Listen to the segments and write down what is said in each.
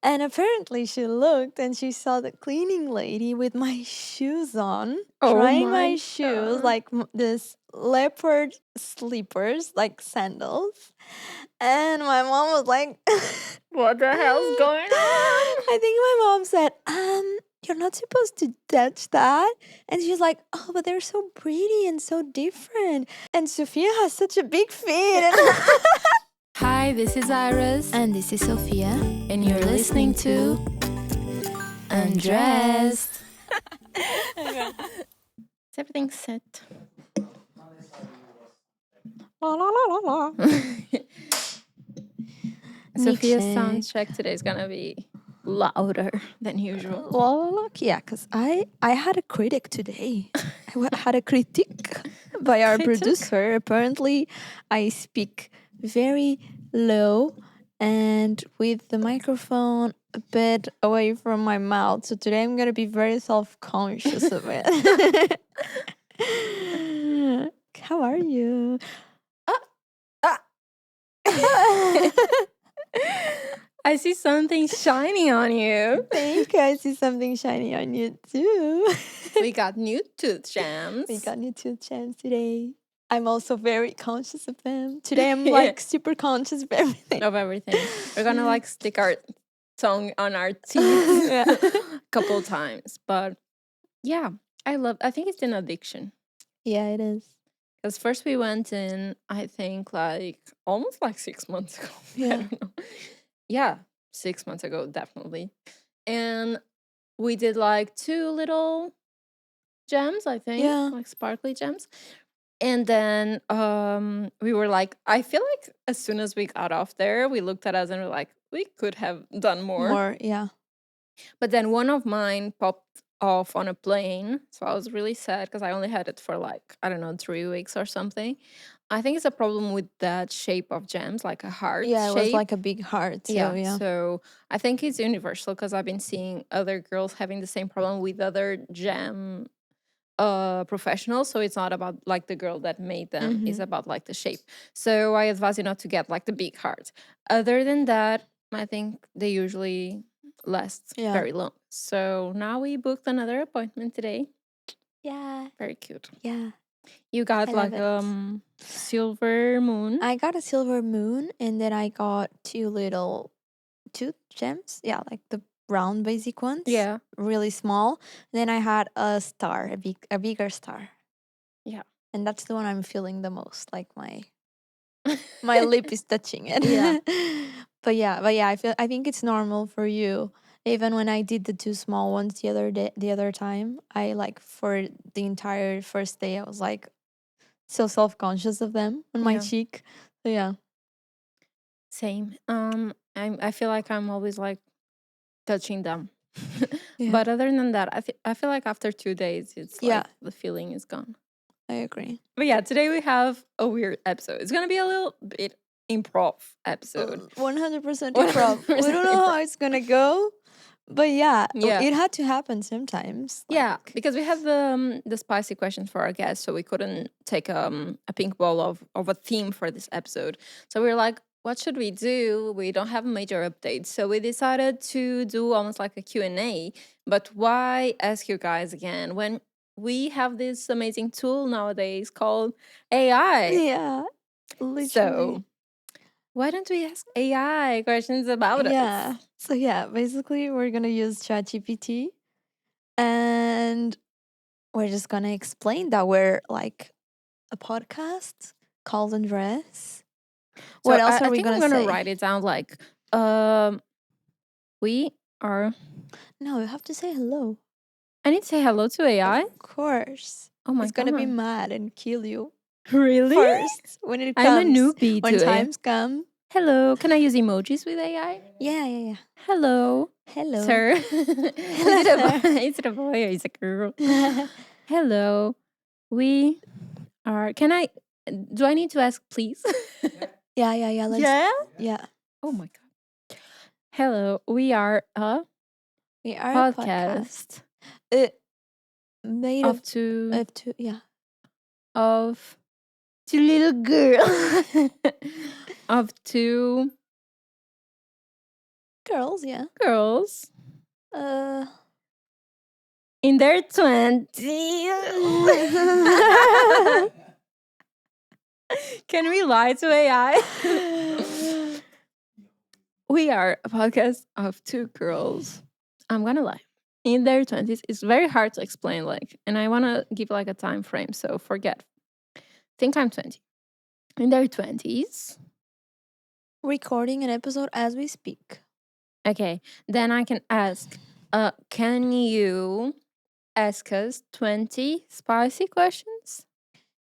And apparently she looked and she saw the cleaning lady with my shoes on, Oh trying my my shoes, God. like this leopard slippers, like sandals. And my mom was like, What the hell's going on? I think my mom said, you're not supposed to touch that. And she's like, oh, but they're so pretty and so different. And Sophia has such a big feet. And Hi, this is Iris. And this is Sophia. And you're listening to Undressed. Is everything set? La, la, la, la, la. Sophia's check. sound check today is gonna be louder than usual. Well, yeah, because I had a critic today. Had a critique by our Critic? producer. Apparently, I speak very low and with the microphone a bit away from my mouth. So today I'm gonna be very self-conscious of it. How are you? I see something shiny on you. Thank you. I see something shiny on you too. We got new tooth jams. We got new tooth jams today. I'm also very conscious of them. Today I'm like super conscious of everything. Of everything. We're gonna like stick our tongue on our teeth a couple times. But yeah, I think it's an addiction. Yeah, it is. Because first we went in, I think like almost like 6 months ago. I Yeah. don't know. Yeah, 6 months ago, definitely. And we did like 2 little gems, I think. Yeah. Like sparkly gems. And then we were like, I feel like as soon as we got off there, we looked at us and we're like, we could have done more. Yeah. But then one of mine popped off on a plane. So I was really sad because I only had it for like, I don't know, 3 weeks or something. I think it's a problem with that shape of gems, like a heart Yeah, it shape. was like a big heart. So, yeah. So I think it's universal because I've been seeing other girls having the same problem with other gem professionals. So it's not about like the girl that made them, it's about like the shape. So I advise you not to get like the big heart. Other than that, I think they usually last Yeah. very long. So now we booked another appointment today. Yeah. Very cute. Yeah. You got I like love silver moon. I got a silver moon and then I got 2 little tooth gems. Yeah, like the round basic ones. Yeah. Really small. Then I had a star, a bigger star. Yeah. And that's the one I'm feeling the most. Like my lip is touching it. Yeah. but yeah, I think it's normal for you. Even when I did the 2 small ones the other time, I like for the entire first day I was like so self-conscious of them on my Yeah. cheek. So yeah. Same. I feel like I'm always like touching them. Yeah. But other than that, I feel like after 2 days, it's Yeah. like the feeling is gone. I agree. But yeah, today we have a weird episode. It's gonna be a little bit improv episode. 100% improv. We don't know how it's gonna go, but yeah, Yeah. it had to happen sometimes. Yeah, because we had the spicy questions for our guests, so we couldn't take a pink ball of a theme for this episode. So we were like, what should we do? We don't have major updates. So we decided to do almost like a Q&A. But why ask you guys again when we have this amazing tool nowadays called AI? Yeah, literally. So why don't we ask AI questions about Yeah. us? So yeah, basically we're gonna use ChatGPT, and we're just gonna explain that we're like a podcast called Undress. So What else I are we think gonna I'm gonna say? write it down like we are. No, you have to say hello. I need to say hello to AI. Of course. Oh my It's god! gonna be mad and kill you Really? first when it comes. I'm a newbie when to AI. times come. Hello. Can I use emojis with AI? Yeah. Hello, Hello. sir. Is it a boy or is it a girl? Hello. We are. Can I? Do I need to ask, please? Yeah. Yeah. Oh my god. Hello. We are a We are a podcast. Made of two of two little girls of two Girls, yeah. Girls Uh, in their 20s. Can we lie to AI? We are a podcast of two girls. I'm gonna lie. In their 20s, it's very hard to explain, like, and I wanna give like a time frame, so forget. Think I'm 20. In their 20s. recording an episode as we speak. Okay, then I can ask, can you ask us 20 spicy questions?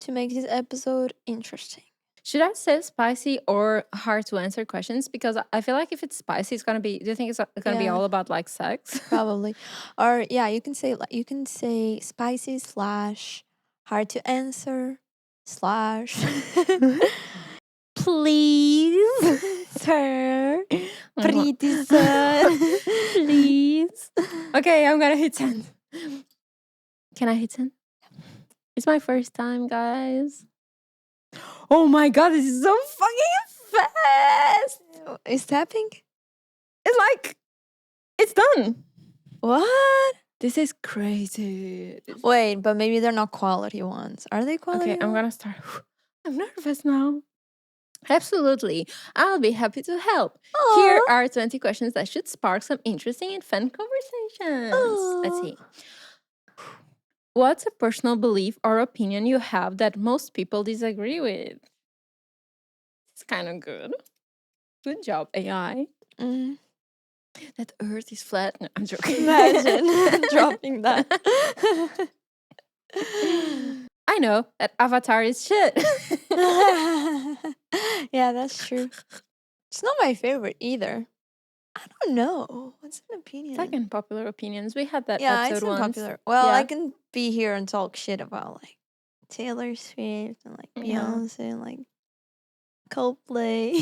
To make this episode interesting. Should I say spicy or hard to answer questions? Because I feel like if it's spicy, it's gonna be. Do you think it's gonna be Yeah. all about like sex? Probably. Or yeah, you can say spicy slash hard to answer slash please sir pretty sir Please. Okay, I'm gonna hit send. Can I hit send? It's my first time, guys. Oh my god, this is so fucking fast. Is tapping? It's like it's done. What? This is crazy. Wait, but maybe they're not quality ones. Are they quality? Okay, I'm gonna start. I'm nervous now. Absolutely. I'll be happy to help. Here Aw. are 20 questions that should spark some interesting and fun conversations. Let's Aw. see. What's a personal belief or opinion you have that most people disagree with? It's kind of good. Good job, AI. Mm. That Earth is flat. No, I'm joking. Imagine dropping that. I know that Avatar is shit. Yeah, that's true. It's not my favorite either. I don't know. What's an opinion? It's like unpopular opinions. We had that yeah, it's episode once. unpopular. Well, Yeah. I can be here and talk shit about like Taylor Swift and like Yeah. Beyonce and like Coldplay.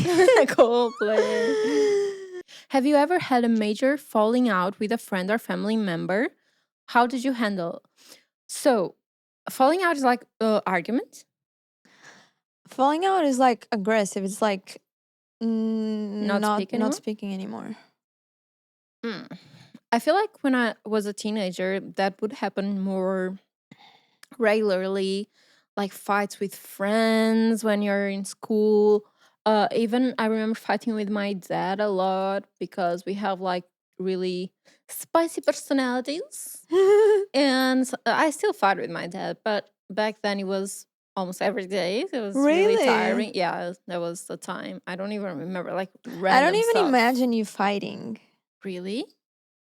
Coldplay. Have you ever had a major falling out with a friend or family member? How did you handle? So, falling out is like argument. Falling out is like aggressive. It's like Not speak anymore? not speaking anymore. I feel like when I was a teenager, that would happen more regularly, like fights with friends when you're in school. Even I remember fighting with my dad a lot because we have like really spicy personalities. And I still fight with my dad, but back then it was almost every day. It was really Really? tiring. Yeah, that was the time. I don't even remember like random I don't even stuff. imagine you fighting. Really?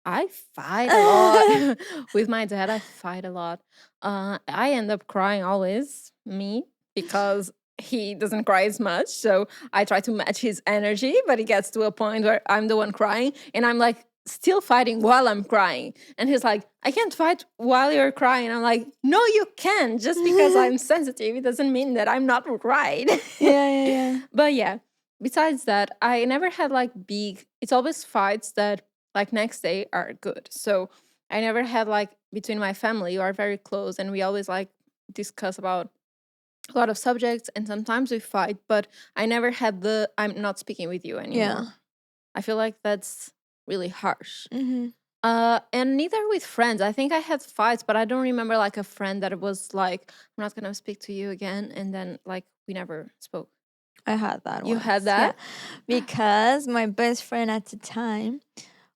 I fight a lot with my dad. I fight a lot. I end up crying always, me, because he doesn't cry as much. So I try to match his energy, but it gets to a point where I'm the one crying, and I'm like still fighting while I'm crying. And he's like, I can't fight while you're crying. I'm like, no, you can. Just because I'm sensitive, it doesn't mean that I'm not right. Yeah. But yeah, besides that, I never had like big, it's always fights that like next day are good. So I never had like between my family who are very close, and we always like discuss about a lot of subjects, and sometimes we fight, but I never had the I'm not speaking with you anymore. Yeah. I feel like that's really harsh. Mm-hmm. And neither with friends. I think I had fights, but I don't remember like a friend that was like, I'm not gonna speak to you again, and then like we never spoke. I had that You once. had that? Yeah. Because my best friend at the time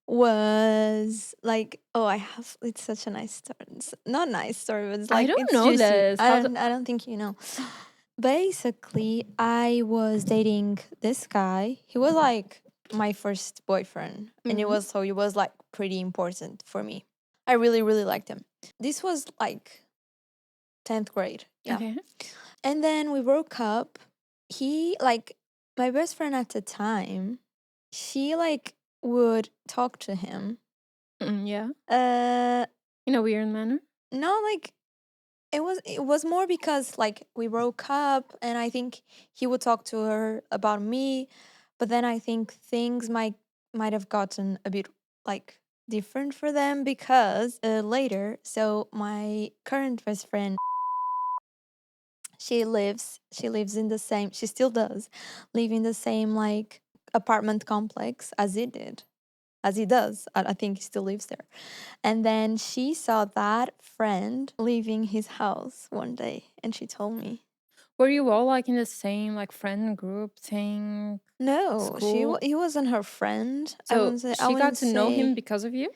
was like, it's such a nice story. It's not nice story, but it's I like don't it's know juicy. this. I don't think you know. Basically, I was dating this guy. He was like my first boyfriend, and he Mhm. was like pretty important for me. I really really liked him. This was like 10th grade. Yeah. Okay. And then we broke up. He like my best friend at the time, she like would talk to him. Yeah. Uh In a weird manner. no, like it was more because like we broke up and I think he would talk to her about me, but then I think things might have gotten a bit like different for them because later, so my current best friend, she lives in the same, she still does live in the same like apartment complex as he did. as he does. I think he still lives there. And then she saw that friend leaving his house one day, and she told me. Were you all like in the same like friend group thing, No, school? he wasn't her friend. So I she got wouldn't to know him say because of you?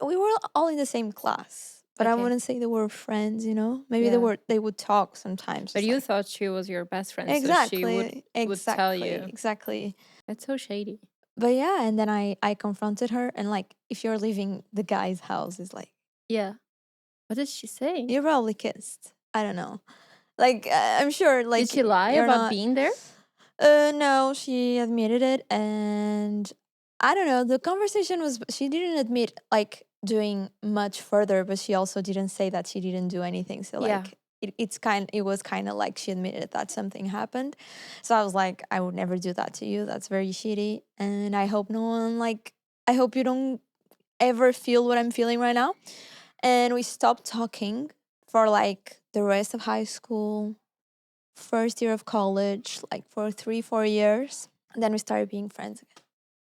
we were all in the same class, but I Okay. wouldn't say they were friends. Maybe Yeah. they would talk sometimes. But Just you like thought she was your best friend, so she exactly, would tell exactly, you. exactly. That's so shady. But yeah, and then I confronted her, and like, if you're leaving the guy's house, it's like Yeah. What did she say? you probably kissed. I don't know. Like, I'm sure. Did Like, she lie you're about not. being there? No, she admitted it, and I don't know. The conversation was she didn't admit like doing much further, but she also didn't say that she didn't do anything. So Yeah. like it was kind of like she admitted that something happened. So I was like, I would never do that to you. That's very shitty, and I hope no one like. I hope you don't ever feel what I'm feeling right now. And we stopped talking for like the rest of high school, first year of college, like for 3-4 years. And then we started being friends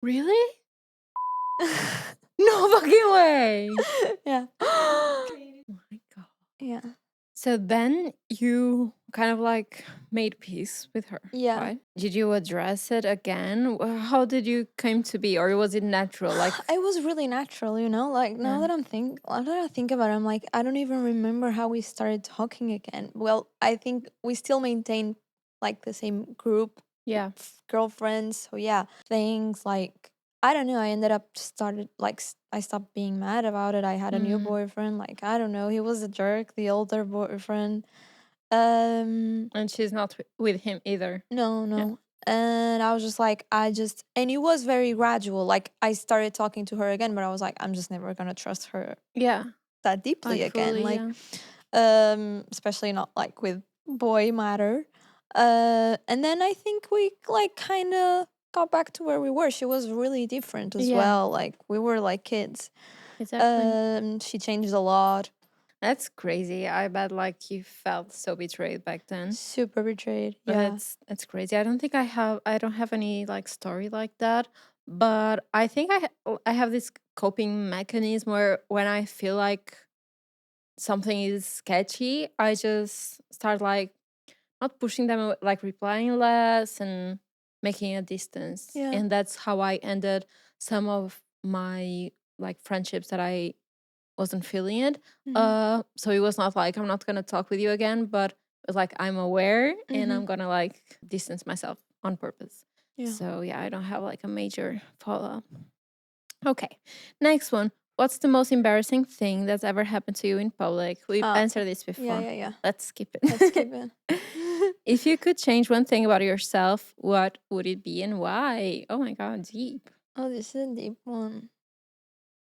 Really? again. No fucking way. Yeah. Oh my God. Yeah. So then you kind of like made peace with her, Yeah. right? Did you address it again? How did you come to be, or was it natural? Like, It was really natural, Like now yeah, that I think about it, I'm like, I don't even remember how we started talking again. Well, I think we still maintain like the same group yeah, of girlfriends. So yeah, things like I don't know. I ended up started like I stopped being mad about it. I had a new mm. boyfriend. Like I don't know, he was a jerk. The older boyfriend. And she's not with him either. No, Yeah, no. And I was just like, and it was very gradual. Like, I started talking to her again, but I was like, I'm just never gonna trust her yeah, that deeply like again. fully, Like, yeah, especially not like with boy matter. And then I think we like kind of got back to where we were. She was really different as yeah, well. Like, we were like kids. exactly. She changed a lot. That's crazy. I bet like you felt so betrayed back then. Super betrayed. But Yeah. that's crazy. I don't have any like story like that. But I think I have this coping mechanism where when I feel like something is sketchy, I just start like not pushing them, like replying less and making a distance. Yeah. And that's how I ended some of my like friendships that I wasn't feeling it. Hmm. So it was not like I'm not gonna talk with you again, but it was like I'm aware and Hmm. I'm gonna like distance myself on purpose. Yeah. So yeah, I don't have like a major follow up. Okay, next one. What's the most embarrassing thing that's ever happened to you in public? We've Uh, answered this yeah, before. yeah, yeah. Let's skip Let's it. keep it. If you could change one thing about yourself, what would it be and why? Oh my god, deep. Oh, this is a deep one.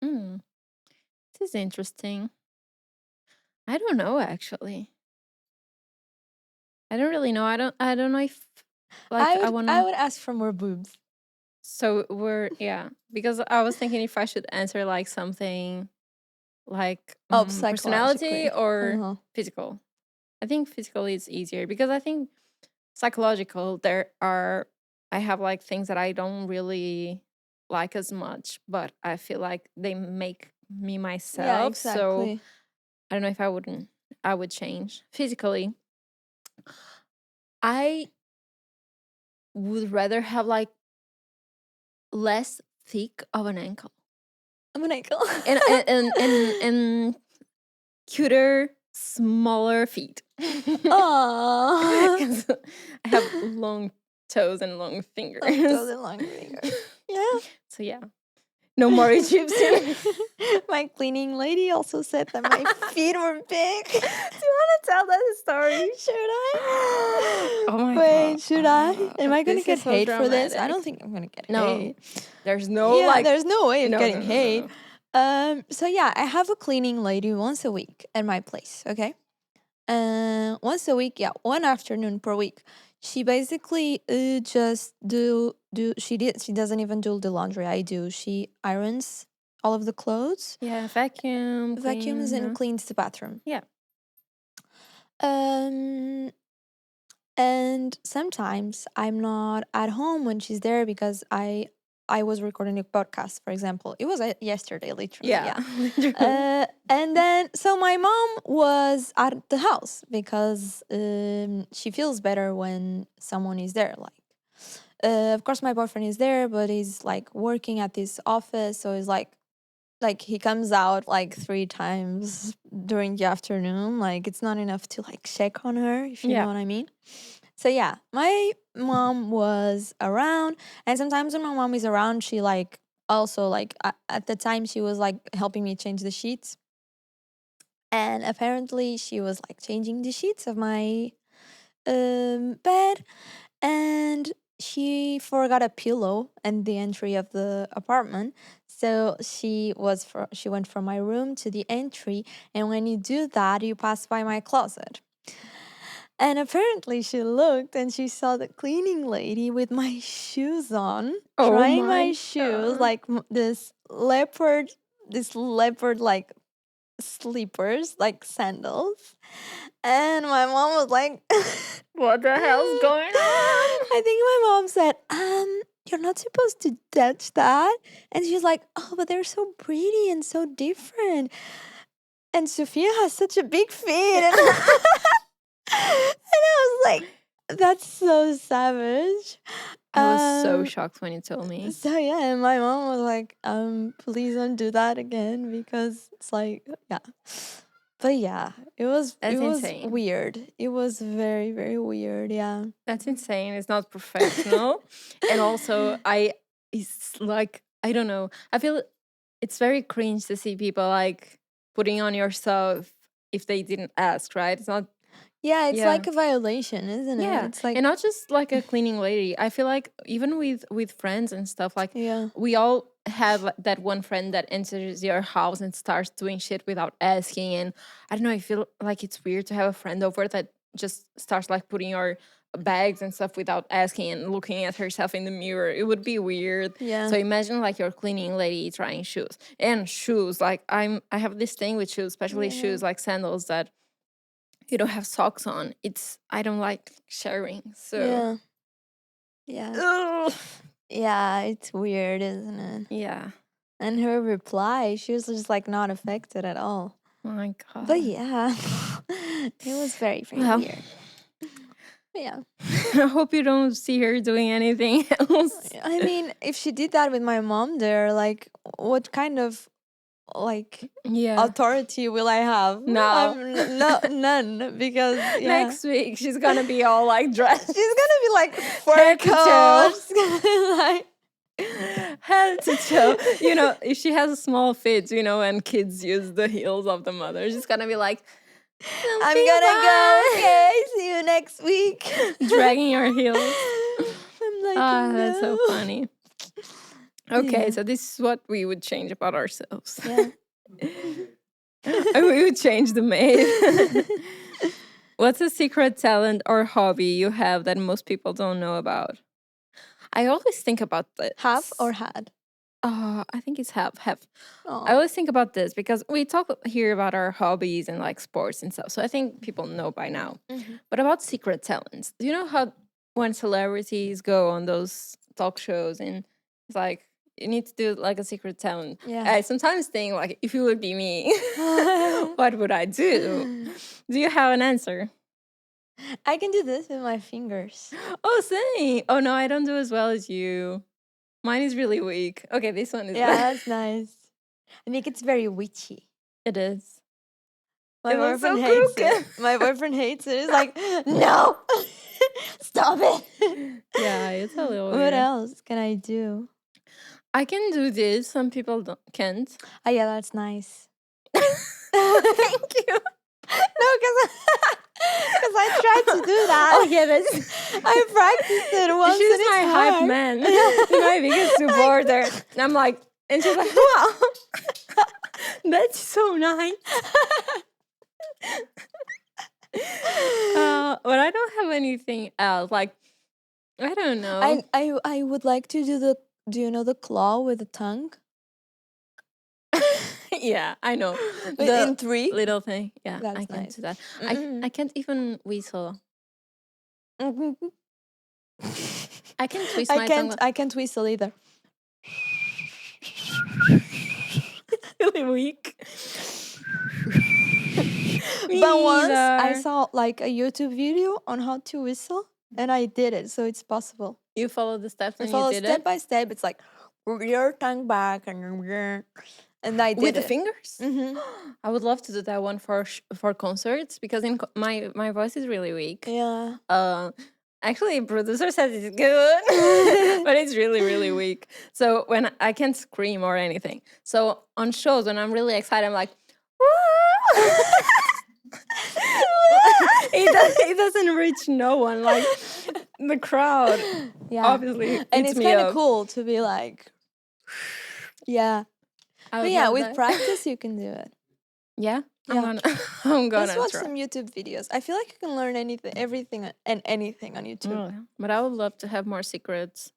Hmm, this is interesting. I don't know actually. I don't really know. I don't know if like I I wanna would ask for more boobs. so we're yeah, because I was thinking if I should answer like something like Oh, personality psychologically. or Uh-huh. physical. I think physical is easier because I think psychological there are I have like things that I don't really like as much, but I feel like they make me Yeah, myself. So exactly. I don't know if I would change. Physically, I would rather have like less thick of an ankle I'm an ankle. and and cuter, smaller feet. Aww. 'Cause I have long toes and long fingers. Like those are long fingers. Yeah. So yeah, no more Egyptian. My cleaning lady also said that my feet were big. Do you want to tell that story? Should I? Oh my Wait, should I? Am god, I gonna this get is so hate for this? I don't dramatic. think I'm gonna get No, hate. there's no Yeah, like there's no way of no getting no no no hate. no. So yeah, I have a cleaning lady once a week at my place, okay? Once a week, yeah, one afternoon per week. She basically just she doesn't even do the laundry. I do. She irons all of the clothes, Yeah, vacuum, vacuums, clean. and Yeah. cleans the bathroom. Yeah. Um, and sometimes I'm not at home when she's there because I was recording a podcast, for example. It was yesterday, literally. Yeah. Yeah. Literally. And then, so my mom was at the house because she feels better when someone is there. Like, of course, my boyfriend is there, but he's like working at this office, so he's like he comes out like 3 times during the afternoon. Like, it's not enough to like check on her, if you know Yeah. what I mean. So yeah, my mom was around, and sometimes when my mom is around, she like also like at the time she was like helping me change the sheets, and apparently she was like changing the sheets of my bed, and she forgot a pillow and the entry of the apartment. So she went from my room to the entry, and when you do that, you pass by my closet. And apparently she looked and she saw the cleaning lady with my shoes on, Oh trying my my shoes, god. like this leopard like slippers, like sandals. And my mom was like, What the hell's going on? I think my mom said, you're not supposed to touch that. And she was like, oh, but they're so pretty and so different. And Sophia has such a big feet. And, and I was like, that's so savage. I was so Um, shocked when you told me. so yeah, and my mom was like, please don't do that again, because it's like, yeah. But yeah, it was That's insane. weird. It was very, very weird. Yeah. That's insane. It's not professional. And also it's like, I don't know. I feel it's very cringe to see people like putting on yourself if they didn't ask, right? It's not. Yeah, it's Yeah. like a violation, isn't it? Yeah, It's like, and not just like a cleaning lady. I feel like even with friends and stuff, like yeah. we all have that one friend that enters your house and starts doing shit without asking. And I don't know, I feel like it's weird to have a friend over that just starts like putting your bags and stuff without asking and looking at herself in the mirror. It would be weird. Yeah. So imagine like your cleaning lady trying shoes. And shoes, like I have this thing with shoes, especially Yeah. shoes like sandals that you don't have socks on. I don't like sharing. So Yeah. Yeah. ugh. Yeah, it's weird, isn't it? Yeah. And her reply, she was just like not affected at all. Oh my god. But yeah, it was very, very Well, weird. But yeah. I hope you don't see her doing anything else. I mean, if she did that with my mom there, like, what kind of like Yeah. authority will I have? No. None, because yeah. Next week she's gonna be all like dressed. She's gonna be like fur Head to toe. coat. She's gonna be like Head to toe. You know, if she has a small feet, you know, and kids use the heels of the mother, she's gonna be like, I'm gonna go. Okay, see you next week. dragging your heels. I'm like, Ah, that's so no. funny. Okay, Yeah. so this is what we would change about ourselves. Yeah. We would change the maid. What's a secret talent or hobby you have that most people don't know about? I always think about this. Have or had? I think it's have. I Oh. always think about this because we talk here about our hobbies and like sports and stuff. So I think people know by now. But about secret talents, do you know how when celebrities go on those talk shows and it's like you need to do like a secret talent? Yeah. I sometimes think like if it would be me, what would I do? Do you have an answer? I can do this with my fingers. Oh, same. Oh no, I don't do as well as you. Mine is really weak. Okay, this one is Yeah, better. that's nice. I think it's very witchy. It is. My It was boyfriend so hates crooked. it. My boyfriend hates it. He's like, no, stop it. Yeah, it's a little What weird. else can I do? I can do this. Some people can't. Oh yeah, that's nice. Thank you. No, because I tried to do that. Oh yeah, that's. I practiced it once. She's and it's my hype hard. man. My biggest supporter. And I'm like, and she's like, wow, that's so nice. But I don't have anything else. Like, I don't know. I would like to do the. Do you know the claw with the tongue? Yeah, I know. In 3? Little thing. Yeah, That's I can't nice. do that. Mm-mm. I can't even whistle. Mhm. I can twist my tongue. I can't whistle either. really weak. Me But once I neither. saw like a YouTube video on how to whistle, and I did it, so it's possible. You followed the steps I and you follow did step it by step. It's like your tongue back and I did with the it. fingers. Mm-hmm. I would love to do that one for concerts because my voice is really weak. Yeah. Actually, producer says it's good, but it's really really weak. So when I can't scream or anything. So on shows when I'm really excited, I'm like, it doesn't reach no one. Like the crowd, Yeah. obviously, And eats it's me kind of up. cool to be like, yeah. I But would yeah, love with that. practice you can do it. Yeah, Yeah. I'm Just gonna watch try. some YouTube videos. I feel like you can learn everything and anything on YouTube. But I would love to have more secret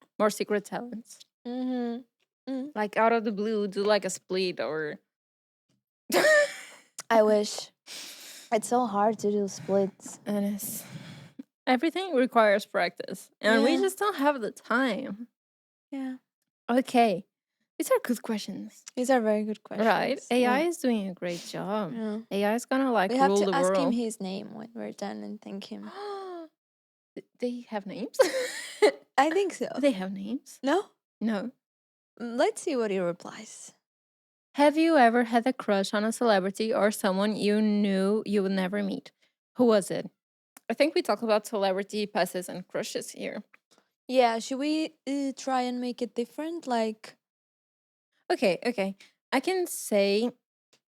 talents. Mm-hmm. Like out of the blue, do like a split or I wish. It's so hard to do splits. and it's, everything requires practice, and we Yeah. just don't have the time. Yeah. Okay, these are good questions, These are very good questions. right? AI Yeah. is doing a great job. Yeah. AI is gonna like We have rule to the ask him world. his name when we're done and thank him. They have names. I think so. They have names. No? No. Let's see what he replies. Have you ever had a crush on a celebrity or someone you knew you would never meet? Who was it? I think we talk about celebrity passes and crushes here. Yeah, should we try and make it different? Like, Okay. I can say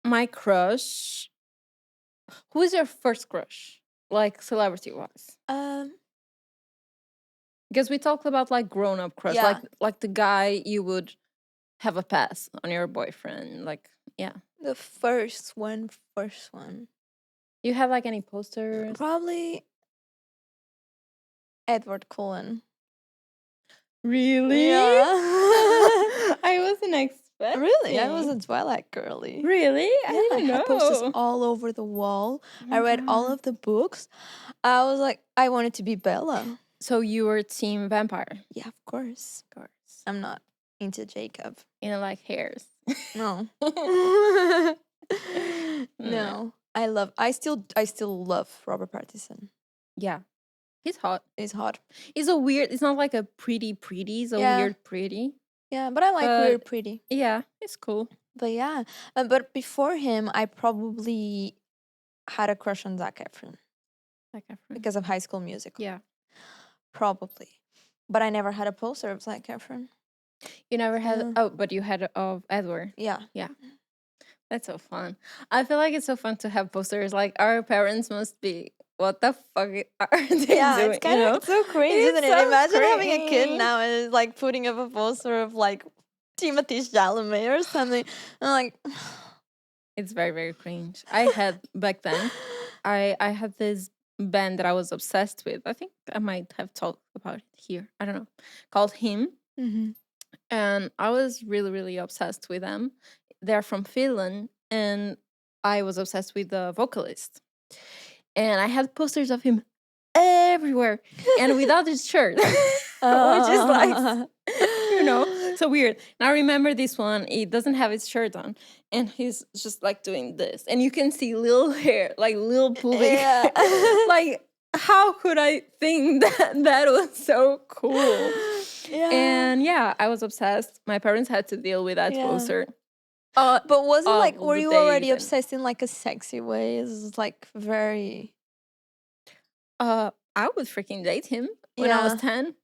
my crush. Who is your first crush? Like celebrity wise? Because we talked about like grown up crush, Yeah. like the guy you would have a pass on your boyfriend. Like, yeah. the first one. You have like any posters? Probably Edward Cullen. Really? Yeah. I wasn't expecting. Really? I was a Twilight girly. Really? I Yeah, I didn't had posters know. all over the wall. Oh my I read all God. of the books. I was like, I wanted to be Bella. So you were team vampire, Yeah, of course. of course. I'm not into Jacob. You know, like hairs. No. Mm. No. I still love Robert Pattinson. Yeah. He's hot. He's hot. He's a weird, it's not like a pretty. He's a Yeah. weird pretty. Yeah, but I like But- weird pretty. Yeah, it's cool. But yeah, but before him, I probably had a crush on Zac Efron Zac Efron. because of High School Musical. Yeah. Probably. But I never had a poster of Zac Efron. You never had, Yeah. oh, but you had of Edward. Yeah. That's so fun. I feel like it's so fun to have posters. Like our parents must be, what the fuck are they Yeah, doing? it's kind of so cringe, It's isn't it? so Imagine having a kid cringe. now and it's like putting up a poster of like Timothy Chalamet or something. I'm like, It's very, very cringe. I had back then, I had this band that I was obsessed with. I think I might have talked about it here. I don't know. Called Him. Mhm. And I was really, really obsessed with them. They're from Finland, and I was obsessed with the vocalist. And I had posters of him everywhere, and without his shirt, which is like, so weird. And I remember this one; he doesn't have his shirt on, and he's just like doing this, and you can see little hair, like little pubic Yeah. hair. Like, how could I think that was so cool? Yeah. And yeah, I was obsessed. My parents had to deal with that Yeah. poster. But was it like, all were the you already days and- obsessed in like a sexy way? It's like very. I would freaking date him when I was Yeah. 10.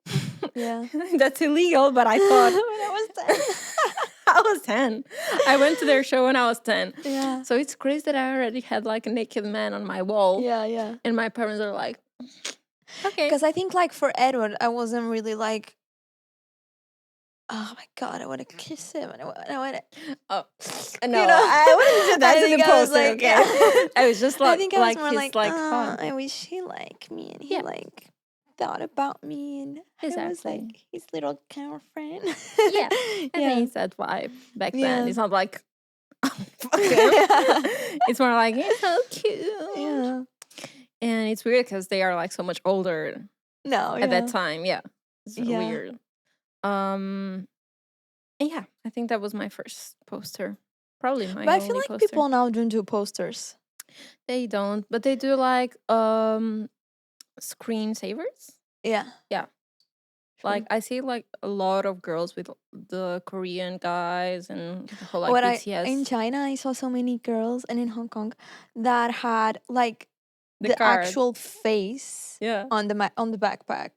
Yeah. That's illegal, but I thought When I was 10. I was 10. I went to their show when I was 10. Yeah. So it's crazy that I already had like a naked man on my wall. Yeah. And my parents are like, okay. Because I think like for Edward, I wasn't really like, oh my God, I want to kiss him. And I want to. Oh, no, You know, I wouldn't do that I to think the I was poster, like, okay? yeah. I was just like, I think I was more he's like, hot. I wish he liked me and he Yeah. like thought about me and I was Exactly. like his little girlfriend. Yeah, I think it's that vibe back Yeah. then. It's not like, oh, fuck him. It's more like, he's so cute. Yeah. And it's weird because they are like so much older No, at that time. Yeah. It's Yeah. weird. And yeah, I think that was my first poster. Probably my But I feel only like poster. people now don't do posters. They don't, but they do like screensavers. Yeah. Yeah. True. Like I see like a lot of girls with the Korean guys and the whole like What I in BTS China I saw so many girls and in Hong Kong that had like the the card. actual face Yeah. on on the backpack.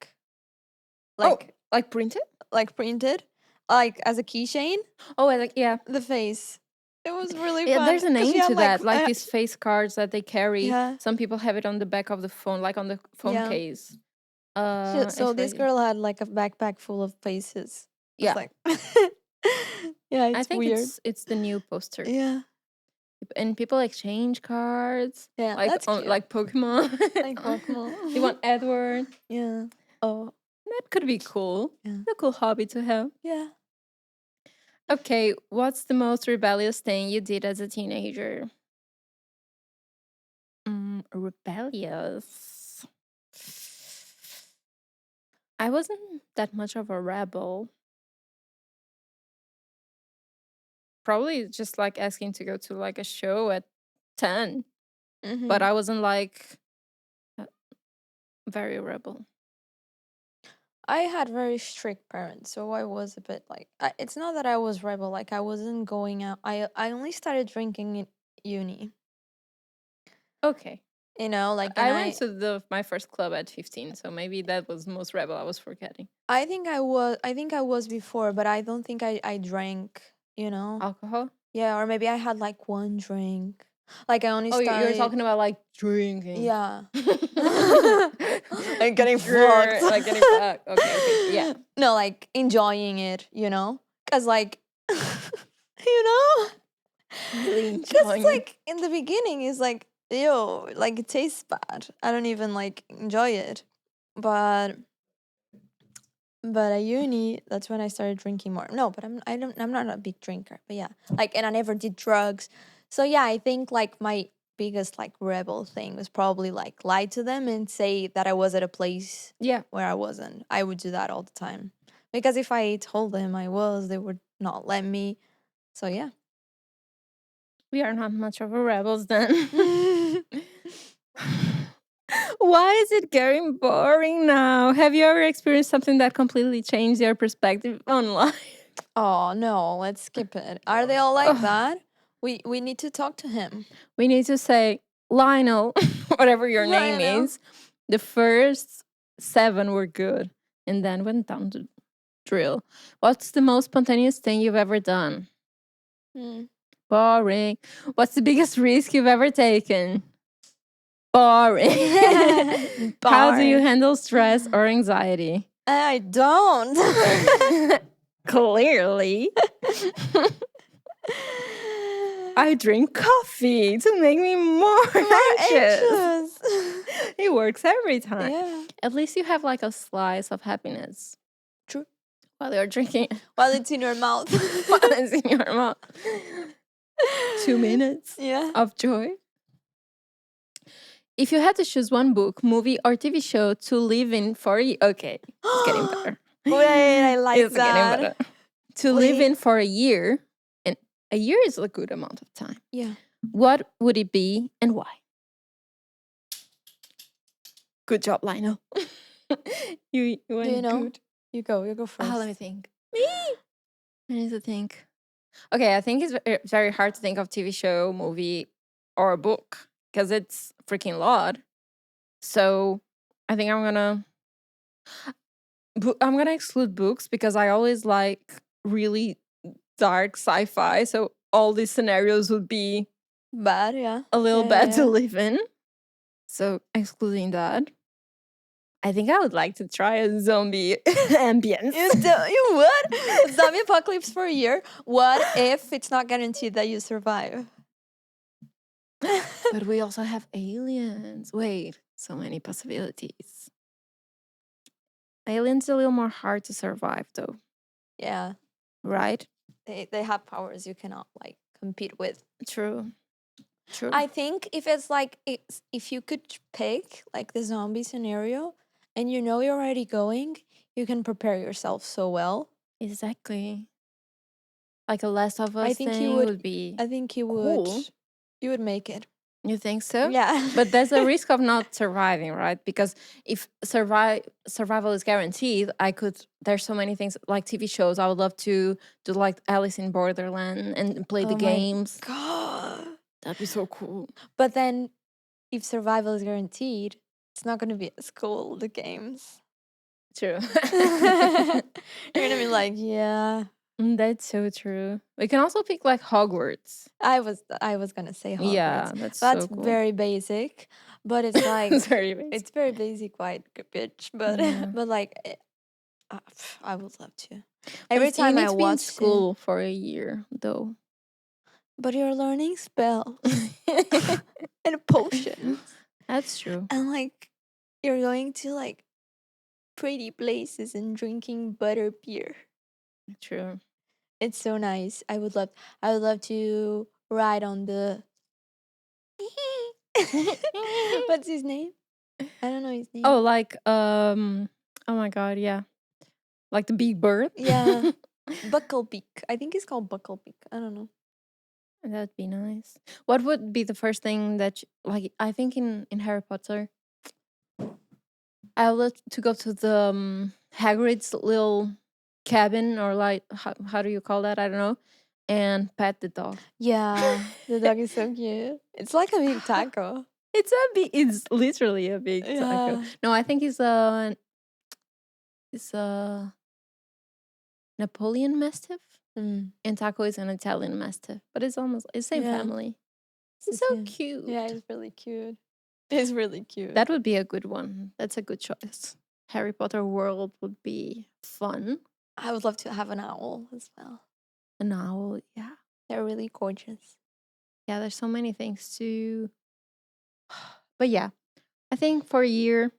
Oh, Like like printed? printed like as a keychain, Oh, like yeah. the face. It was really Yeah, fun there's a because she name had to that. Like these face cards that they carry. yeah, Some people have it on the back of the phone, like on the phone yeah. case. So It's this crazy. girl had like a backpack full of faces. I was Yeah. like yeah, I it's think weird. it's the new poster. Yeah. And people exchange cards Yeah, like that's on cute. like Pokemon. Like They want Pokemon. Edward. Yeah. Oh, That could be cool. yeah. A cool hobby to have. Yeah. Okay, what's the most rebellious thing you did as a teenager? Rebellious. I wasn't that much of a rebel. Probably just like asking to go to like a show at 10, but Mm-hmm. I wasn't like uh, very rebel. I had very strict parents, so I was a bit like it's not that I was rebel, like I wasn't going out. I only started drinking in uni, Okay. you know, like and I went to my first club at 15, so maybe that was the most rebel I was forgetting. I think I was before, but I don't think I drank, you know. Alcohol? Yeah, or maybe I had like one drink. Like I only Oh, you're started talking about like drinking. yeah. Like getting fucked. Like getting fucked. Okay, okay. Yeah. No, like enjoying it, you know? Cuz like you know? Really Cuz it's enjoying. like in the beginning it's like ew, like it tastes bad. I don't even like enjoy it. But at uni, that's when I started drinking more. No, but I'm not a big drinker. But yeah, like and I never did drugs. So yeah, I think like my biggest like rebel thing was probably like lie to them and say that I was at a place Yeah. where I wasn't. I would do that all the time. Because if I told them I was, they would not let me. So yeah. We are not much of a rebels then. Why is it getting boring now? Have you ever experienced something that completely changed your perspective on life? Oh no, let's skip it. Are they all like Ugh, that? We need to talk to him. we need to say, Lionel, whatever your name Lionel. is, the first 7 were good and then went down to drill. What's the most spontaneous thing you've ever done? Hmm. Boring. What's the biggest risk you've ever taken? Boring. How do you Boring. handle stress or anxiety? I don't. Clearly. I drink coffee to make me more anxious. It works every time. Yeah. At least you have like a slice of happiness True. while you're drinking. While it's in your mouth. While it's in your mouth. 2 minutes Yeah. of joy. If you had to choose one book, movie, or TV show to live in for a year, okay, it's getting better. Wait, I like It's getting that. better. To live Wait. in for a year, and a year is a good amount of time. Yeah. What would it be and why? Good job, Lionel. you went Do you know? good. You go first. Let me think. Me? I need to think. Okay, I think it's very hard to think of TV show, movie, or a book because it's freaking lot. So I think I'm gonna exclude books because I always like really dark sci-fi. So all these scenarios would be Bad, yeah. a little Yeah, bad to yeah. live in. So excluding that, I think I would like to try a zombie ambience. You would? Zombie apocalypse for a year? What if it's not guaranteed that you survive? But we also have aliens. Wait, so many possibilities. Aliens are a little more hard to survive though, Yeah. right? They have powers you cannot like compete with. True. True. I think if it's like if you could pick like the zombie scenario and you know you're already going, you can prepare yourself so well. Exactly. Like a Last of I Us think you thing would. would be I think you would. cool. You would make it. You think so? Yeah. But there's a risk of not surviving, right? Because if survival is guaranteed, I could. There's so many things like TV shows. I would love to do like Alice in Borderland and play the Oh my games. god. That'd be so cool. But then, if survival is guaranteed, it's not going to be as cool. The games. True. You're gonna be like, yeah. That's so true. We can also pick like Hogwarts. I was gonna say Yeah, Hogwarts. that's That's so cool. very basic, but it's like It's very basic. it's very basic, white bitch. But Yeah. but like, I would love to. But Every you time need I to be in watch it, school for a year, though. but you're learning spells and potions, That's true. and like you're going to like pretty places and drinking butter beer. True. It's so nice. I would love to ride on the what's his name? I don't know his name. Oh, like oh my god, yeah. Like the big bird. Yeah. Bucklebeak. I think it's called Bucklebeak. I don't know. That'd be nice. What would be the first thing that like I think in Harry Potter I would love to go to the Hagrid's little cabin or like how do you call that? I don't know. And pet the dog. Yeah, the dog is so cute. It's like a big taco. It's literally a big taco. Yeah. No, I think it's a Napoleon Mastiff. Mm. And Taco is an Italian Mastiff, but it's almost it's same Yeah. family. It's It's the so same. cute. Yeah, it's really cute. It's really cute. That would be a good one. That's a good choice. Harry Potter world would be fun. I would love to have an owl as well. An owl, yeah. They're really gorgeous. Yeah, there's so many things to. But yeah, I think for a year,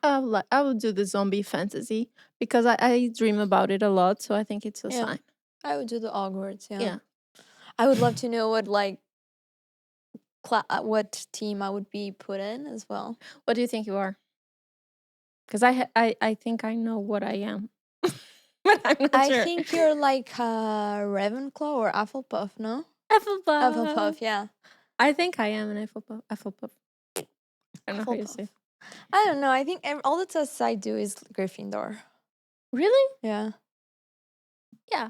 I would do the zombie fantasy because I dream about it a lot. So I think it's a Yeah. sign. I would do the Hogwarts. Yeah. Yeah. I would love to know what like what team I would be put in as well. What do you think you are? Because I think I know what I am, but I'm not I sure. think you're like Ravenclaw or Hufflepuff, no? Hufflepuff. Hufflepuff, yeah. I think I am an Hufflepuff. Hufflepuff. I don't know how you say. I don't know. I think all the tests I do is Gryffindor. Really? Yeah. Yeah,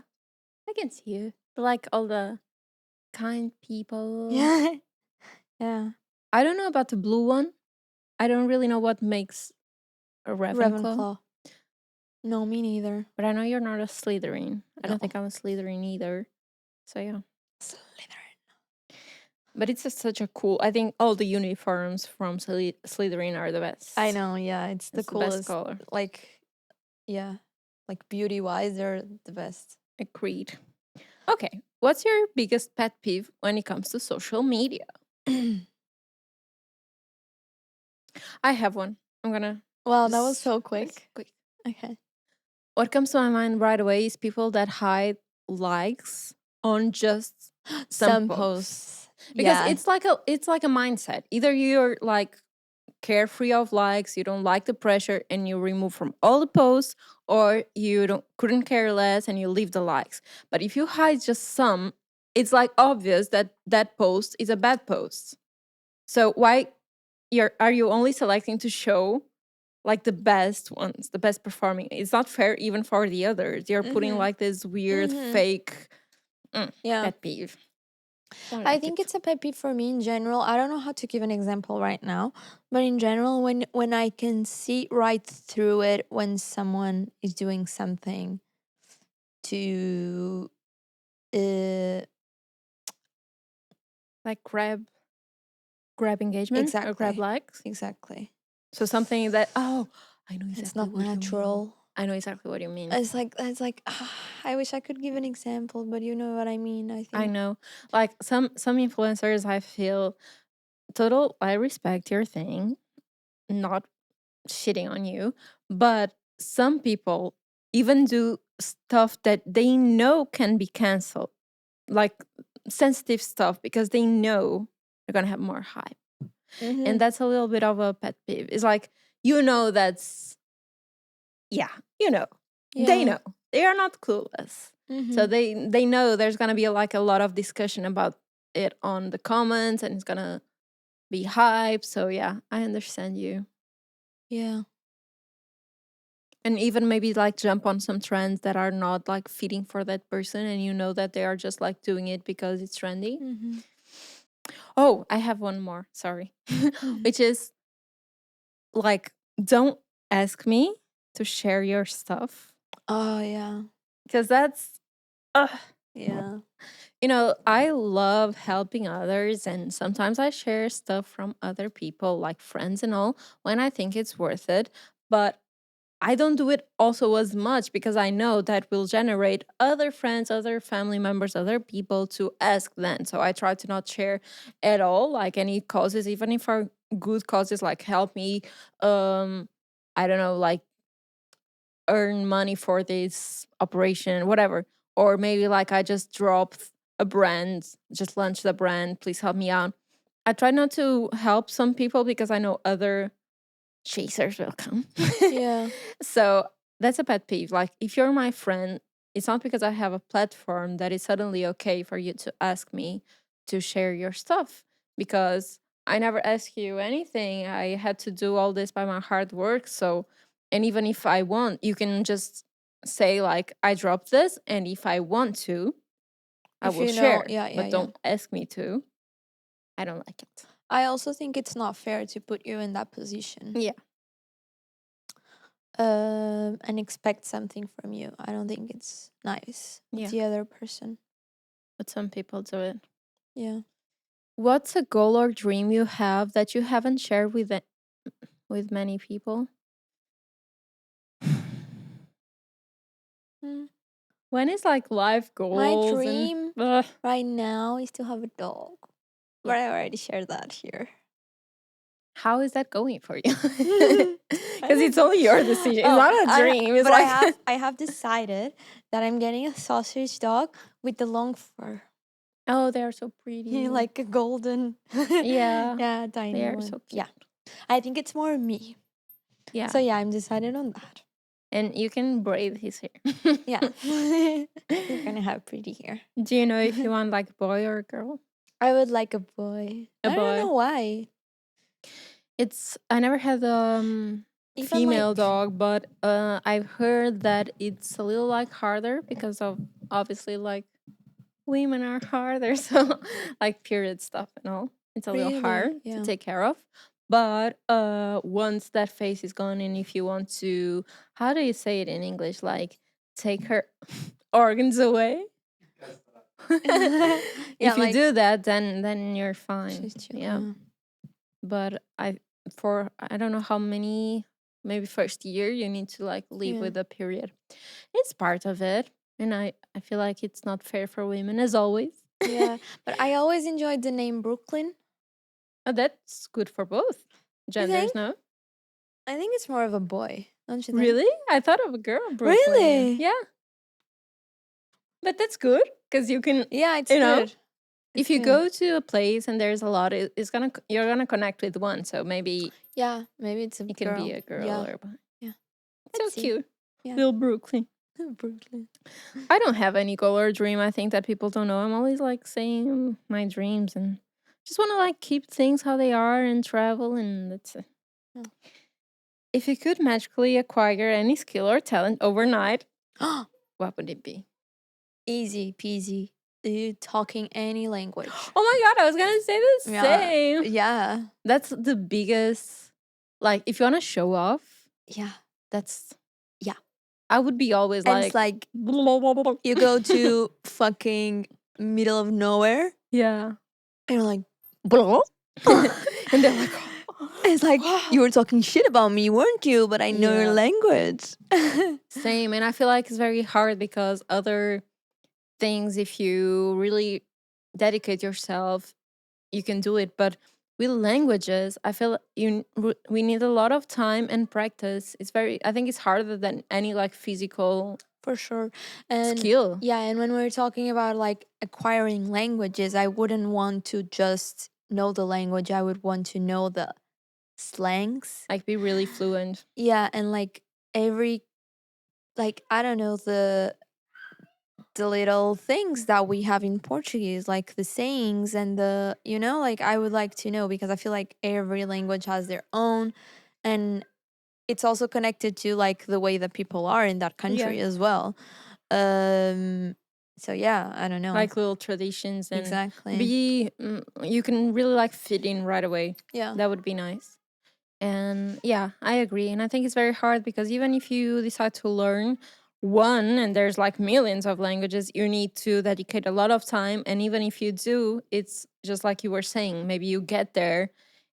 I can see you. Like all the kind people. Yeah. Yeah. I don't know about the blue one. I don't really know what makes a Ravenclaw. No, me neither. But I know you're not a Slytherin. I No. don't think I'm a Slytherin either. So yeah. Slytherin. But it's just such a cool. I think all the uniforms from Slytherin are the best. I know. Yeah, it's the It's the coolest. best color. Like, yeah, like beauty wise, they're the best. Agreed. Okay, what's your biggest pet peeve when it comes to social media? I have one. I'm gonna. Wow, that was so just- quick. quick. Okay. What comes to my mind right away is people that hide likes on just some posts. Because Yeah. it's like a mindset. Either you're like carefree of likes, you don't like the pressure, and you remove from all the posts, or you couldn't care less and you leave the likes. But if you hide just some, it's like obvious that that post is a bad post. So why are you only selecting to show like the best ones, the best performing? It's not fair even for the others. You're putting like this weird fake Yeah. pet peeve. I think it's a pet peeve for me in general. I don't know how to give an example right now, but in general, when I can see right through it when someone is doing something to like grab engagement or grab Exactly. likes. exactly. So something that I know exactly It's not what you mean. natural. I know exactly what you mean. It's like I wish I could give an example, but you know what I mean. I think I know. Like some influencers, I feel I respect your thing, not shitting on you, but some people even do stuff that they know can be canceled, like sensitive stuff, because they know they're gonna have more hype. And that's a little bit of a pet peeve. It's like, that's, they Yeah. know. they are not clueless. So Mm-hmm. they know there's gonna be like a lot of discussion about it on the comments, and it's gonna be hype. So yeah, I understand you. Yeah. And even maybe like jump on some trends that are not like fitting for that person, and you know that they are just like doing it because it's trendy. Mm-hmm. Oh, I have one more, sorry. Mm-hmm. Which is like, don't ask me to share your stuff, Oh yeah. because that's uh, Yeah. I love helping others, and sometimes I share stuff from other people, like friends and all, when I think it's worth it. But I don't do it also as much because I know that will generate other friends, other family members, other people to ask then. So I try to not share at all, like any causes, even if are good causes, like help me, um, I don't know, like earn money for this operation, whatever. Or maybe like I just dropped a brand, just launched a brand, please help me out. I try not to help some people because I know other chasers will come. Yeah. So that's a pet peeve. Like, if you're my friend, it's not because I have a platform that it's suddenly okay for you to ask me to share your stuff, because I never ask you anything. I had to do all this by my hard work. So, and even if I want, you can just say, like, I dropped this, and if I want to, I If will you know, share, yeah, yeah, but yeah. don't ask me to. I don't like it. I also think it's not fair to put you in that position. Yeah. And expect something from you. I don't think it's nice of Yeah. the other person. But some people do it. Yeah. What's a goal or dream you have that you haven't shared with many people? Mm. When is like life My goals and dream ugh, right now is to have a dog. yeah. But I already shared that here. How is that going for you? I Because don't it's know. only your decision. It's Oh, not a dream. It's but I like have I have decided that I'm getting a sausage dog with the long fur. oh, they are so pretty. Like a golden Yeah, yeah, they tiny are one. so cute. Yeah. I think it's more me. Yeah, So yeah, I'm decided on that. and you can braid his hair. Yeah. You're gonna have pretty hair. Do you know if you want like a boy or a girl? I would like a boy. A I don't boy. know why. It's I never had Even female like dog, but I've heard that it's a little like harder because of obviously like women are harder, so like period stuff and all. It's a little really, hard to yeah. take care of. But once that phase is gone, and if you want to, how do you say it in English? Like take her organs away. Yeah, If you like do that, then you're fine. she's chill. Yeah. Yeah. But for I don't know how many, maybe first year you need to like live Yeah. with a period. It's part of it, and I feel like it's not fair for women as always. Yeah. But I always enjoyed the name Brooklyn. That's good for both You genders, think? no? I think it's more of a boy, don't you think? Really? I thought of a girl, Brooklyn. Really? Yeah, but that's good because you can, Yeah, it's you know, good. It's if you good. go to a place and there's a lot, you're gonna connect with one. So maybe Yeah, maybe it's a it can be girl. a girl Yeah. or a boy. Yeah. So Let's see. cute, Yeah. little Brooklyn. Brooklyn. I don't have any goal or dream. I think that people don't know. I'm always like saying my dreams and just want to like keep things how they are and travel, and that's it. Yeah. If you could magically acquire any skill or talent overnight, what would it be? Easy peasy. Talking any language. Oh my god, I was gonna say the Yeah. same. Yeah. That's the biggest. Like, if you want to show off, Yeah. that's. Yeah. I would be always And it's like. like you go to fucking middle of nowhere Yeah. and you're like, blah. And they're like, It's like wow. you were talking shit about me, weren't you? But I know your Yeah. language. Same. And I feel like it's very hard because other things, if you really dedicate yourself, you can do it. But with languages, I feel we need a lot of time and practice. I think it's harder than any like physical For sure. And skill. yeah, and when we're talking about like acquiring languages, I wouldn't want to just know the language. I would want to know the slangs. Like, be really fluent. Yeah, and like every like I don't know, the little things that we have in Portuguese, like the sayings and the, like I would like to know because I feel like every language has their own, and it's also connected to like the way that people are in that Yeah. country as well. Um, so yeah, I don't know. Like little traditions and Exactly. you can really like fit in right away. Yeah. That would be nice. And yeah, I agree. And I think it's very hard because even if you decide to learn one, and there's like millions of languages, you need to dedicate a lot of time. And even if you do, it's just like you were saying, maybe you get there.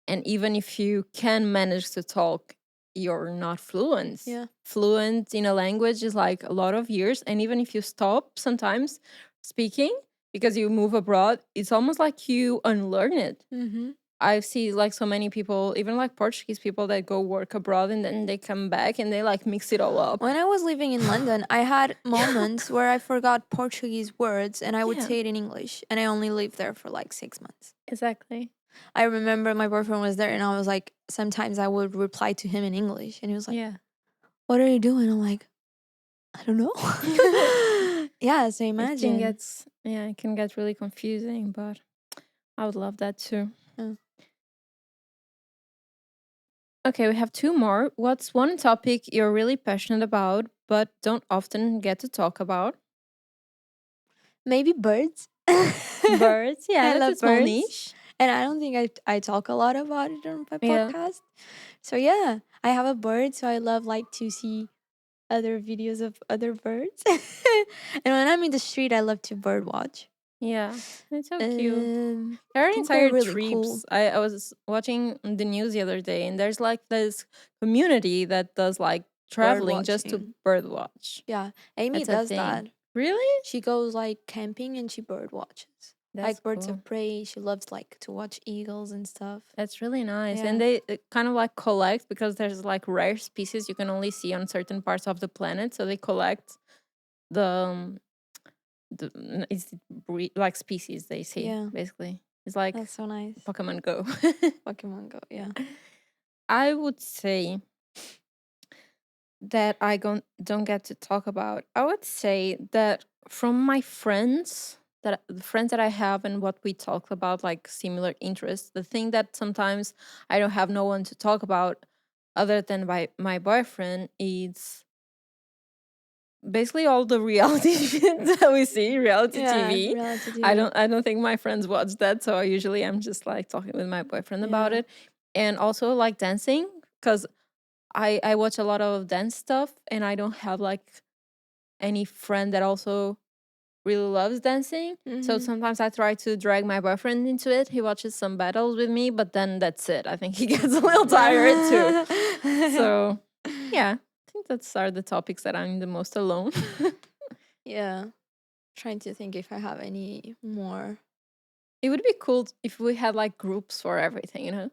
And even if you can manage to talk, you're not fluent. Yeah. Fluent in a language is like a lot of years. And even if you stop sometimes speaking because you move abroad, it's almost like you unlearn it. Mm-hmm. I see like so many people, even like Portuguese people that go work abroad and then they come back and they like mix it all up. When I was living in London, I had Yeah. moments where I forgot Portuguese words and I would Yeah, say it in English, and I only lived there for like 6 months. exactly. I remember my boyfriend was there, and I was like, sometimes I would reply to him in English, and he was like, Yeah. "What are you doing?" I'm like, "I don't know." Yeah, so imagine. It can get really confusing, but I would love that too. Yeah. Okay, we have two more. What's one topic you're really passionate about but don't often get to talk about? Maybe birds. Birds. Yeah, I that's a love small birds. niche. And I don't think I talk a lot about it on my Yeah. podcast. So yeah, I have a bird, so I love like to see other videos of other birds. And when I'm in the street, I love to bird watch. Yeah. It's so cute. I There are think they're entire really cool. trips. I was watching the news the other day, and there's like this community that does like Bird traveling just to watching. bird watch. Yeah, Amy That's a does thing. that. Really? She goes like camping and she bird watches. That's Like birds cool. of prey. She loves like to watch eagles and stuff. That's really nice. Yeah. And they kind of like collect because there's like rare species you can only see on certain parts of the planet. So they collect the, it's like species they see, Yeah. basically. It's like That's so nice. Pokemon Go. Pokemon Go, yeah. I would say that I don't get to talk about. I would say that from my friends, that the friends that I have and what we talk about, like similar interests, the thing that sometimes I don't have no one to talk about other than my boyfriend is basically all the reality shit that we see, reality Yeah, TV. reality TV. I don't think my friends watch that, so I usually am just like talking with my boyfriend about Yeah. it. And also like dancing, because I watch a lot of dance stuff and I don't have like any friend that also really loves dancing. So Mhm. sometimes I try to drag my boyfriend into it. He watches some battles with me, but then that's it. I think he gets a little tired too. So yeah, I think that's are the topics that I'm the most alone. Yeah. Trying to think if I have any more. It would be cool if we had like groups for everything, you know?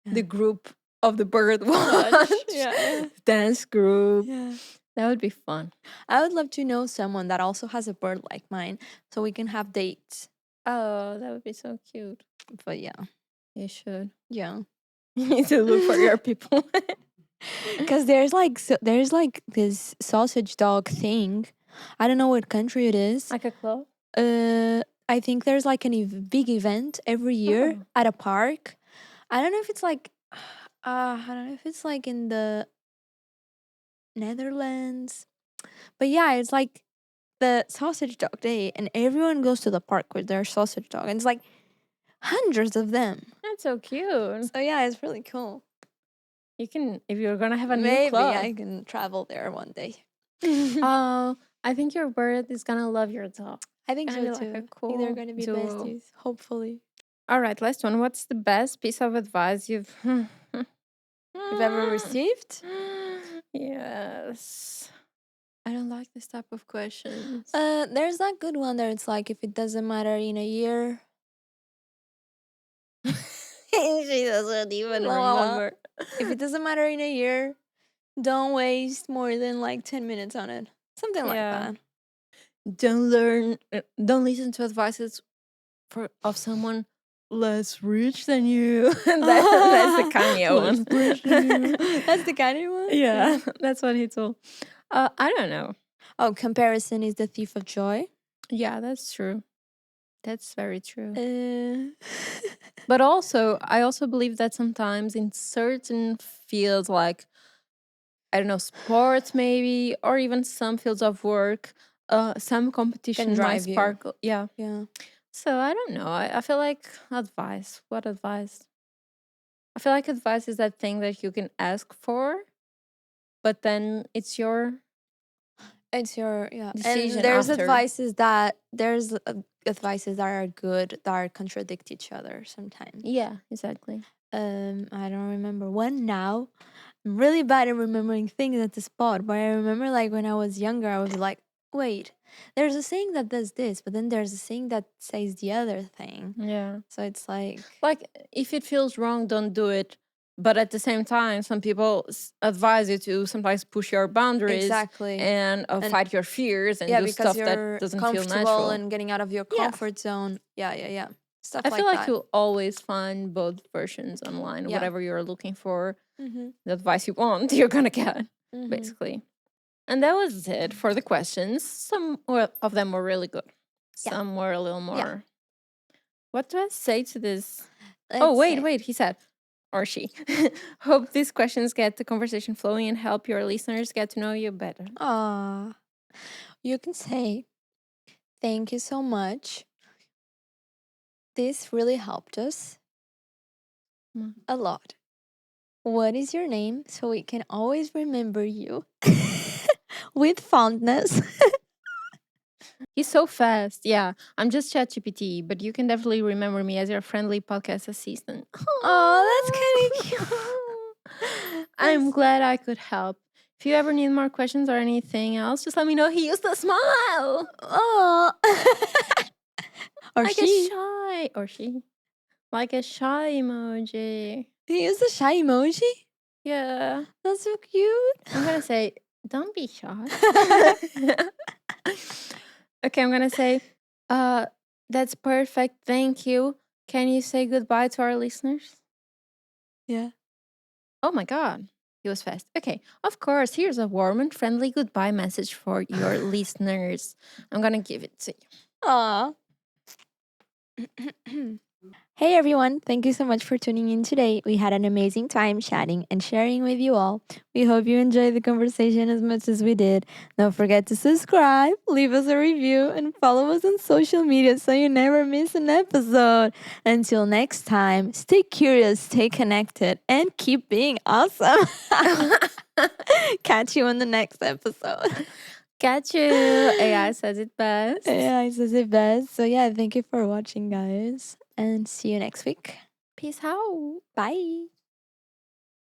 Yeah. The group of the bird watch, Yeah. dance group. Yeah. That would be fun. I would love to know someone that also has a bird like mine so we can have dates. Oh, that would be so cute. But yeah. You should. Yeah. You need to look for your people. Cuz there's like this sausage dog thing. I don't know what country it is. Like a club? I think there's like a big event every year Oh. at a park. I don't know if it's like I don't know if it's like in the Netherlands. But yeah, it's like the sausage dog day, and everyone goes to the park with their sausage dog, and it's like hundreds of them. That's so cute. So yeah, it's really cool. You can, if you're gonna have a new Maybe club. I can travel there one day. Oh, I think your bird is gonna love your dog. I think Gonna so be too. like a I think cool they're gonna be duo. besties, hopefully. All right, last one. What's the best piece of advice you've You've ever received? Yes. I don't like this type of questions. There's that good one that it's like if it doesn't matter in a year. She doesn't even La, remember. If it doesn't matter in a year, don't waste more than like 10 minutes on it. Something like Yeah. that. Don't listen to advices of someone less rich than you. That's the Kanye one. That's the Kanye one? Yeah, that's what he told. I don't know. Oh, comparison is the thief of joy. Yeah, that's true. That's very true. Uh, But also, I also believe that sometimes in certain fields, like, I don't know, sports maybe, or even some fields of work, some can competition might drive you. sparkle. Yeah. Yeah. So I don't know. I feel like advice. What advice? I feel like advice is that thing that you can ask for, but then it's your It's your, yeah. And decision there's after. advices that are good that contradict each other sometimes. Yeah, exactly. I don't remember one now. I'm really bad at remembering things at the spot, but I remember like when I was younger, I was like, wait, there's a saying that does this, but then there's a saying that says the other thing. Yeah. So it's like, If it feels wrong, don't do it. But at the same time, some people advise you to sometimes push your boundaries exactly. and And fight your fears and yeah, do because stuff that you're doesn't feel comfortable natural. and getting out of your Yeah. comfort zone. Yeah. Stuff I like feel like that. you'll always find both versions online. Yeah. Whatever you're looking for, Mm-hmm. the advice you want, you're gonna get, Mm-hmm. basically. And that was it for the questions. Some of them were really good. Yeah. Some were a little more. Yeah. What do I say to this? Let's say- Wait, he said, or she. Hope these questions get the conversation flowing and help your listeners get to know you better. Aw. You can say, thank you so much. This really helped us a lot. What is your name so we can always remember you with fondness? He's so fast. Yeah, I'm just ChatGPT, but you can definitely remember me as your friendly podcast assistant. Oh, that's kind of cute. I'm glad I could help. If you ever need more questions or anything else, just let me know. He used a smile. Oh. Or Like she. a shy. Or she. Like a shy emoji. He used a shy emoji? Yeah. That's so cute. I'm going to say, don't be shy. Okay, I'm going to say, that's perfect. Thank you. Can you say goodbye to our listeners? Yeah. Oh my God. He was fast. Okay, of course. Here's a warm and friendly goodbye message for your listeners. I'm going to give it to you. Aw. Hey everyone, thank you so much for tuning in today. We had an amazing time chatting and sharing with you all. We hope you enjoyed the conversation as much as we did. Don't forget to subscribe, leave us a review, and follow us on social media so you never miss an episode. Until next time, stay curious, stay connected, and keep being awesome. Catch you on the next episode. Catch you. AI says it best. AI says it best. So yeah, thank you for watching, guys, and see you next week. Peace out. Bye.